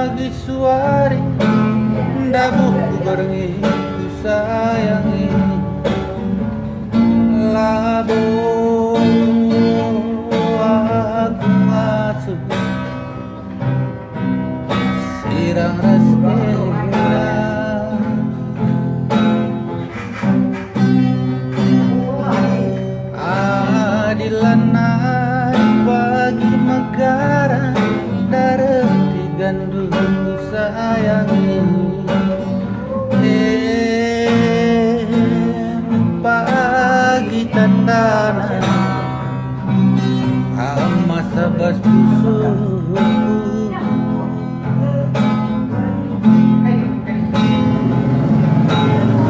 pagi suari dabuhku berengi ku sayangi labo aku ngasuh sirang raskena adilanai pagi megara dareti gandu sayangi pagi tandana ama sabas busuku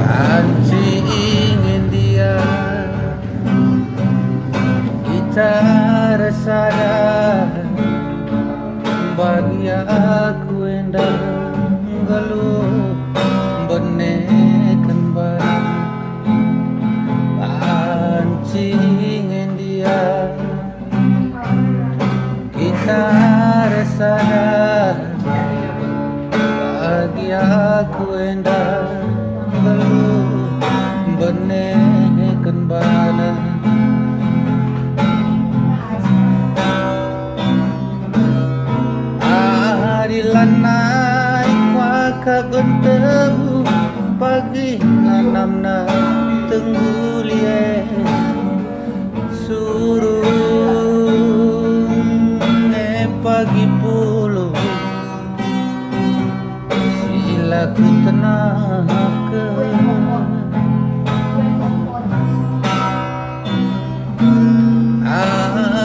anci ingin dia kita resada bagi aku endah geluh benekan barang pancingin dia kita resah bagi aku endah geluh benekan barang adilanai waka bertemu pagi nanamna tenggulie surung pagi puluh sila ku tenaga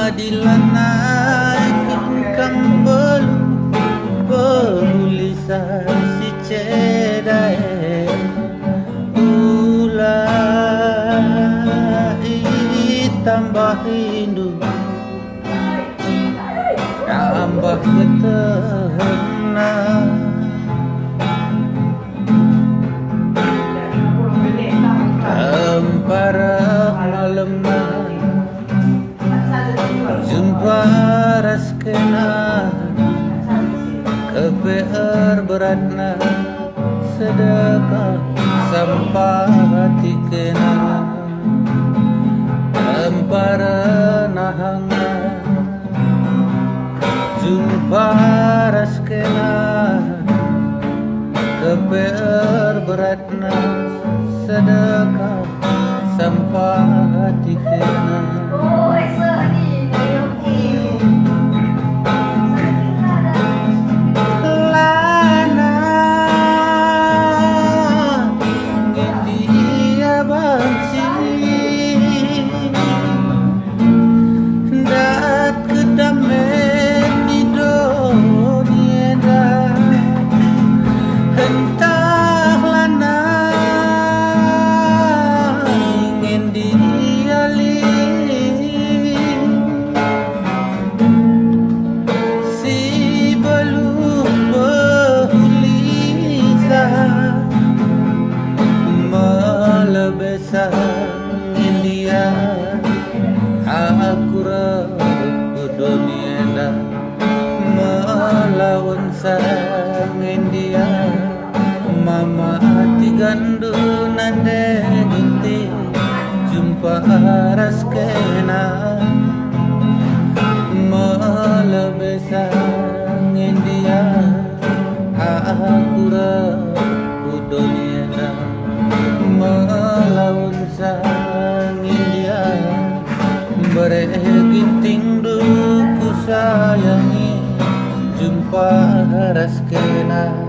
adilanai kengkang belum si cedai ulai tambah rindu tambah ketenang tempara malam jumpa raskena keper beratna sedekah sampah hati kena tempara nahanga jumpa raskena keper beratna sedekah sampah hati kena India aku rebut dunia melawan sang India mama hati gandu nande ginti jumpa raskena melebih sang India aku rebut dunia melawan sang India bereginting duku sayangi jumpa raskena